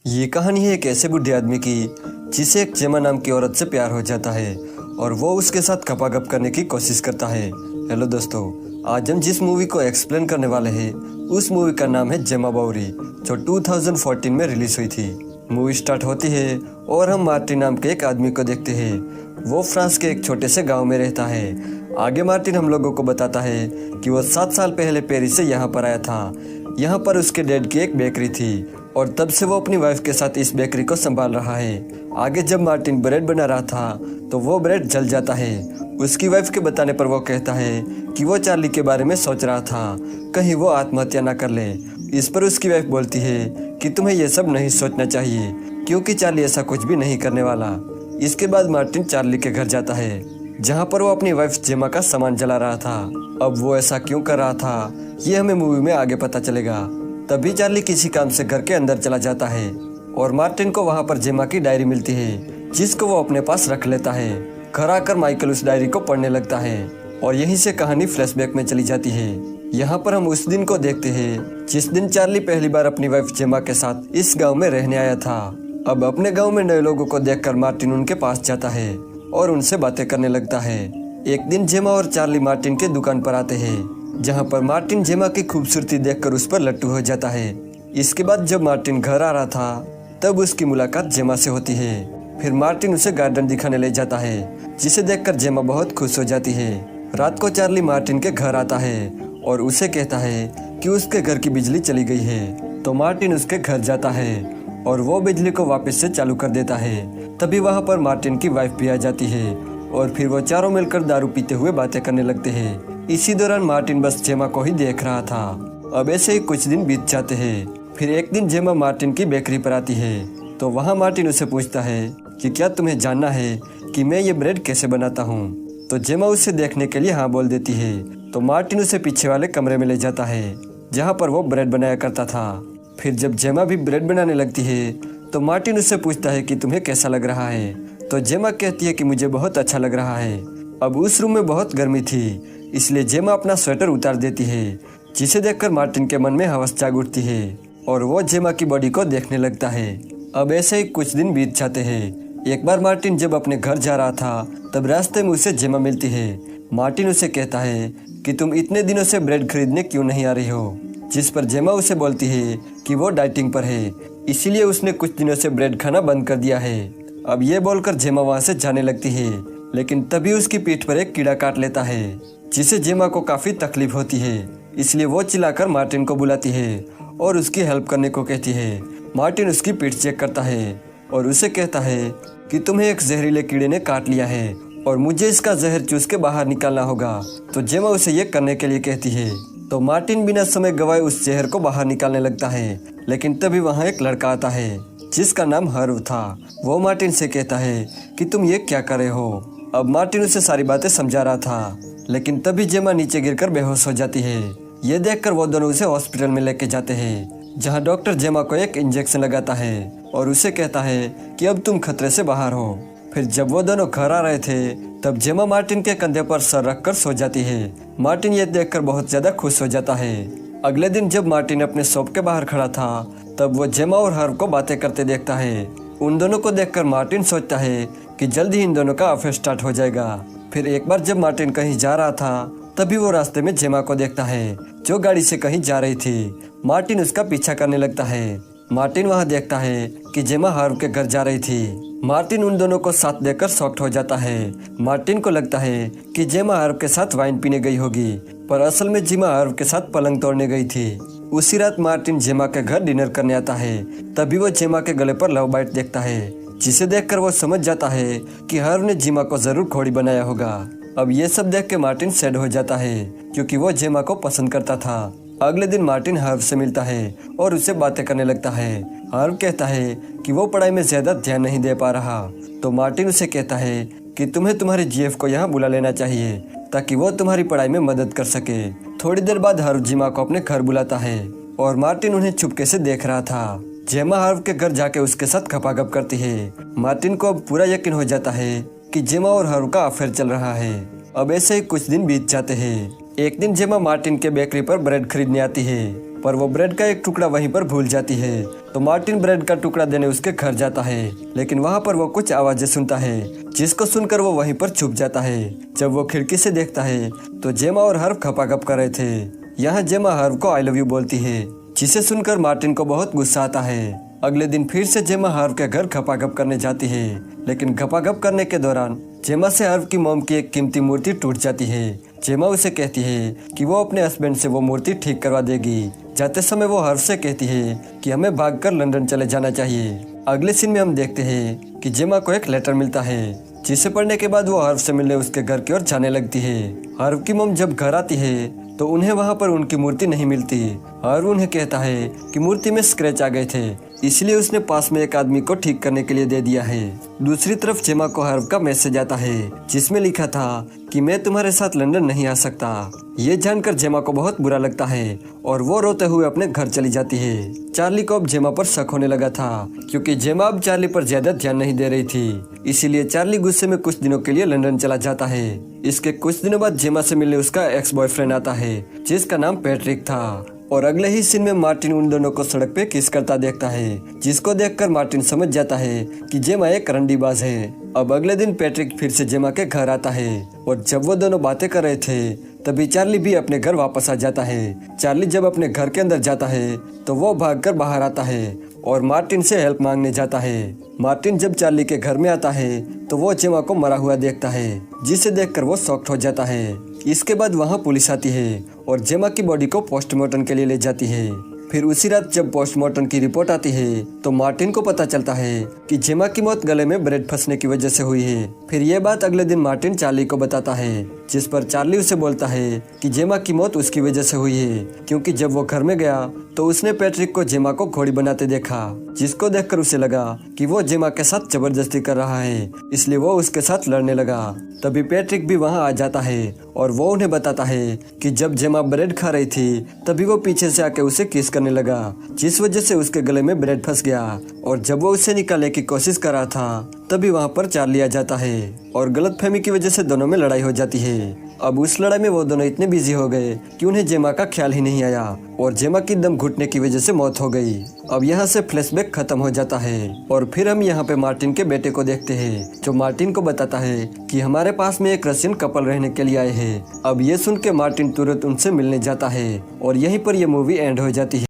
ये कहानी है एक ऐसे बुढ़े आदमी की जिसे एक जेमा नाम की औरत से प्यार हो जाता है और वो उसके साथ गपागप करने की कोशिश करता है। हेलो दोस्तों, आज हम जिस मूवी को एक्सप्लेन करने वाले हैं उस मूवी का नाम है जेमा बावरी, जो 2014 में रिलीज हुई थी। मूवी स्टार्ट होती है और हम मार्टिन नाम के एक आदमी को देखते हैं। वो फ्रांस के एक छोटे से गाँव में रहता है। आगे मार्टिन हम लोगों को बताता है कि वो 7 साल पहले पेरिस से यहाँ पर आया था। यहाँ पर उसके डैड की एक बेकरी थी और तब से वो अपनी वाइफ के साथ इस बेकरी को संभाल रहा है। आगे जब मार्टिन ब्रेड बना रहा था तो वो ब्रेड जल जाता है। उसकी वाइफ के बताने पर वो कहता है कि वो चार्ली के बारे में सोच रहा था, कहीं वो आत्महत्या ना कर ले। इस पर उसकी वाइफ बोलती है कि तुम्हें ये सब नहीं सोचना चाहिए क्योंकि चार्ली ऐसा कुछ भी नहीं करने वाला। इसके बाद मार्टिन चार्ली के घर जाता है जहाँ पर वो अपनी वाइफ जेमा का सामान जला रहा था। अब वो ऐसा क्यों कर रहा था ये हमें मूवी में आगे पता चलेगा। तभी चार्ली किसी काम से घर के अंदर चला जाता है और मार्टिन को वहाँ पर जेमा की डायरी मिलती है जिसको वो अपने पास रख लेता है। घर आकर माइकल उस डायरी को पढ़ने लगता है और यहीं से कहानी फ्लैशबैक में चली जाती है। यहाँ पर हम उस दिन को देखते हैं जिस दिन चार्ली पहली बार अपनी वाइफ जेमा के साथ इस गाँव में रहने आया था। अब अपने गाँव में नए लोगों को देखकर मार्टिन उनके पास जाता है और उनसे बातें करने लगता है। एक दिन जेमा और चार्ली मार्टिन के दुकान पर आते हैं जहां पर मार्टिन जेमा की खूबसूरती देखकर उस पर लट्टू हो जाता है। इसके बाद जब मार्टिन घर आ रहा था तब उसकी मुलाकात जेमा से होती है। फिर मार्टिन उसे गार्डन दिखाने ले जाता है जिसे देखकर जेमा बहुत खुश हो जाती है। रात को चार्ली मार्टिन के घर आता है और उसे कहता है कि उसके घर की बिजली चली गई है। तो मार्टिन उसके घर जाता है और वो बिजली को वापस से चालू कर देता है। तभी वहाँ पर मार्टिन की वाइफ भी आ जाती है और फिर वो चारों मिलकर दारू पीते हुए बातें करने लगते हैं। इसी दौरान मार्टिन बस जेमा को ही देख रहा था। अब ऐसे ही कुछ दिन बीत जाते हैं। फिर एक दिन जेमा मार्टिन की बेकरी पर आती है तो वहाँ मार्टिन उसे पूछता है कि क्या तुम्हें जानना है कि मैं ये ब्रेड कैसे बनाता हूँ। तो जेमा उसे देखने के लिए हाँ बोल देती है। तो मार्टिन उसे पीछे वाले कमरे में ले जाता है जहाँ पर वो ब्रेड बनाया करता था। फिर जब जेमा भी ब्रेड बनाने लगती है तो मार्टिन उससे पूछता है कि तुम्हें कैसा लग रहा है। तो जेमा कहती है कि मुझे बहुत अच्छा लग रहा है। अब उस रूम में बहुत गर्मी थी इसलिए जेमा अपना स्वेटर उतार देती है जिसे देखकर मार्टिन के मन में हवस जाग उठती है और वो जेमा की बॉडी को देखने लगता है। अब ऐसे ही कुछ दिन बीत जाते हैं। एक बार मार्टिन जब अपने घर जा रहा था तब रास्ते में उसे जेमा मिलती है। मार्टिन उसे कहता है कि तुम इतने दिनों से ब्रेड खरीदने क्यों नहीं आ रही हो, जिस पर जेमा उसे बोलती है कि वो डाइटिंग पर है इसीलिए उसने कुछ दिनों से ब्रेड खाना बंद कर दिया है। अब ये बोलकर जेमा वहाँ से जाने लगती है लेकिन तभी उसकी पीठ पर एक कीड़ा काट लेता है जिसे जेमा को काफ़ी तकलीफ होती है। इसलिए वो चिल्लाकर मार्टिन को बुलाती है और उसकी हेल्प करने को कहती है। मार्टिन उसकी पीठ चेक करता है और उसे कहता है कि तुम्हें एक जहरीले कीड़े ने काट लिया है और मुझे इसका जहर चूस के बाहर निकालना होगा। तो जेमा उसे ये करने के लिए कहती है। तो मार्टिन बिना समय गवाए उस जहर को बाहर निकालने लगता है लेकिन तभी वहाँ एक लड़का आता है जिसका नाम हर्व था। वो मार्टिन से कहता है कि तुम ये क्या कर रहे हो। अब मार्टिन उसे सारी बातें समझा रहा था लेकिन तभी जेमा नीचे गिरकर बेहोश हो जाती है। ये देखकर वो दोनों उसे हॉस्पिटल में लेके जाते हैं जहाँ डॉक्टर जेमा को एक इंजेक्शन लगाता है और उसे कहता है कि अब तुम खतरे से बाहर हो। फिर जब वो दोनों घर आ रहे थे तब जेमा मार्टिन के कंधे पर सर रखकर सो जाती है। मार्टिन ये देखकर बहुत ज्यादा खुश हो जाता है। अगले दिन जब मार्टिन अपने शॉप के बाहर खड़ा था तब वो जेमा और हर्व को बातें करते देखता है। उन दोनों को देखकर मार्टिन सोचता है कि जल्द ही इन दोनों का अफेयर स्टार्ट हो जाएगा। फिर एक बार जब मार्टिन कहीं जा रहा था तभी वो रास्ते में जेमा को देखता है जो गाड़ी से कहीं जा रही थी। मार्टिन उसका पीछा करने लगता है। मार्टिन वहाँ देखता है कि जेमा हर्व के घर जा रही थी। मार्टिन उन दोनों को साथ देखकर शॉक्ड हो जाता है। मार्टिन को लगता है कि जेमा हर्व के साथ वाइन पीने गई होगी पर असल में जेमा हर्व के साथ पलंग तोड़ने गई थी। उसी रात मार्टिन जेमा के घर डिनर करने आता है। तभी वो जेमा के गले पर लव बाइट देखता है जिसे देखकर वो समझ जाता है कि हर्व ने जेमा को जरूर खोड़ी बनाया होगा। अब ये सब देख के मार्टिन सैड हो जाता है क्योंकि वो जेमा को पसंद करता था। अगले दिन मार्टिन हर्व से मिलता है और उससे बातें करने लगता है। हर्व कहता है कि वो पढ़ाई में ज्यादा ध्यान नहीं दे पा रहा। तो मार्टिन उसे कहता है कि तुम्हें तुम्हारे जीएफ को यहाँ बुला लेना चाहिए ताकि वो तुम्हारी पढ़ाई में मदद कर सके। थोड़ी देर बाद हर्व जेमा को अपने घर बुलाता है और मार्टिन उन्हें चुपके से देख रहा था। जेमा हर्व के घर जाके उसके साथ खपाखप करती है। मार्टिन को अब पूरा यकीन हो जाता है कि जेमा और हर्व का अफेयर चल रहा है। अब ऐसे ही कुछ दिन बीत जाते हैं। एक दिन जेमा मार्टिन के बेकरी पर ब्रेड खरीदने आती है। पर वो ब्रेड का एक टुकड़ा वहीं पर भूल जाती है। तो मार्टिन ब्रेड का टुकड़ा देने उसके घर जाता है, लेकिन वहाँ पर वो कुछ आवाजें सुनता है, जिसको सुनकर वो वहीं पर छुप जाता है। जब वो खिड़की से देखता है तो जेमा और हर्व खपाखप कर रहे थे। यहाँ जेमा हर्व को आई लव यू बोलती है, जिसे सुनकर मार्टिन को बहुत गुस्सा आता है। अगले दिन फिर से जेमा हर्व के घर खपाखप करने जाती है, लेकिन खपाखप करने के दौरान जेमा से हर्व की मॉम की एक कीमती मूर्ति टूट जाती है। जेमा उसे कहती है कि वो अपने हस्बैंड से वो मूर्ति ठीक करवा देगी। जाते समय वो हर्व से कहती है कि हमें भागकर लंदन चले जाना चाहिए। अगले सीन में हम देखते हैं कि जेमा को एक लेटर मिलता है, जिसे पढ़ने के बाद वो हर्व से मिलने उसके घर की ओर जाने लगती है। हर्व की मॉम जब घर आती है तो उन्हें वहाँ पर उनकी मूर्ति नहीं मिलती। हर्व उन्हें कहता है कि मूर्ति में स्क्रैच आ गए थे, इसलिए उसने पास में एक आदमी को ठीक करने के लिए दे दिया है। दूसरी तरफ जेमा को हर्व का मैसेज आता है, जिसमें लिखा था कि मैं तुम्हारे साथ लंदन नहीं आ सकता। ये जानकर जेमा को बहुत बुरा लगता है और वो रोते हुए अपने घर चली जाती है। चार्ली को अब जेमा पर शक होने लगा था, क्योंकि जेमा अब चार्ली पर ज्यादा ध्यान नहीं दे रही थी। इसीलिए चार्ली गुस्से में कुछ दिनों के लिए लंदन चला जाता है। इसके कुछ दिनों बाद जेमा से मिलने उसका एक्स बॉयफ्रेंड आता है, जिसका नाम पैट्रिक था। और अगले ही सीन में मार्टिन उन दोनों को सड़क पे किस करता देखता है, जिसको देखकर मार्टिन समझ जाता है कि जेमा एक रंडीबाज है। अब अगले दिन पैट्रिक फिर से जेमा के घर आता है, और जब वो दोनों बातें कर रहे थे तभी चार्ली भी अपने घर वापस आ जाता है। चार्ली जब अपने घर के अंदर जाता है तो वो भागकर बाहर आता है और मार्टिन से हेल्प मांगने जाता है। मार्टिन जब चार्ली के घर में आता है तो वो जेमा को मरा हुआ देखता है, जिसे देखकर वो शॉक्ड हो जाता है। इसके बाद वहाँ पुलिस आती है और जेमा की बॉडी को पोस्टमार्टम के लिए ले जाती है। फिर उसी रात जब पोस्टमार्टम की रिपोर्ट आती है तो मार्टिन को पता चलता है कि जेमा की मौत गले में ब्रेड फंसने की वजह से हुई है। फिर ये बात अगले दिन मार्टिन चार्ली को बताता है, जिस पर चार्ली उसे बोलता है कि जेमा की मौत उसकी वजह से हुई है, क्योंकि जब वो घर में गया तो उसने पैट्रिक को जेमा को घोड़ी बनाते देखा, जिसको देखकर उसे लगा कि वो जेमा के साथ जबरदस्ती कर रहा है, इसलिए वो उसके साथ लड़ने लगा। तभी पैट्रिक भी वहाँ आ जाता है और वो उन्हें बताता है कि जब जेमा ब्रेड खा रही थी तभी वो पीछे से आके उसे किस करने लगा, जिस वजह से उसके गले में ब्रेड फंस गया। और जब वो उसे निकालने की कोशिश कर रहा था तभी वहाँ पर चार्ली आ जाता है और गलतफहमी की वजह से दोनों में लड़ाई हो जाती है। अब उस लड़ाई में वो दोनों इतने बिजी हो गए कि उन्हें जेमा का ख्याल ही नहीं आया और जेमा की दम घुटने की वजह से मौत हो गई। अब यहाँ से फ्लैशबैक खत्म हो जाता है और फिर हम यहाँ पे मार्टिन के बेटे को देखते हैं, जो मार्टिन को बताता है कि हमारे पास में एक रशियन कपल रहने के लिए आए हैं। अब ये सुन के मार्टिन तुरंत उनसे मिलने जाता है और यहीं पर यह मूवी एंड हो जाती है।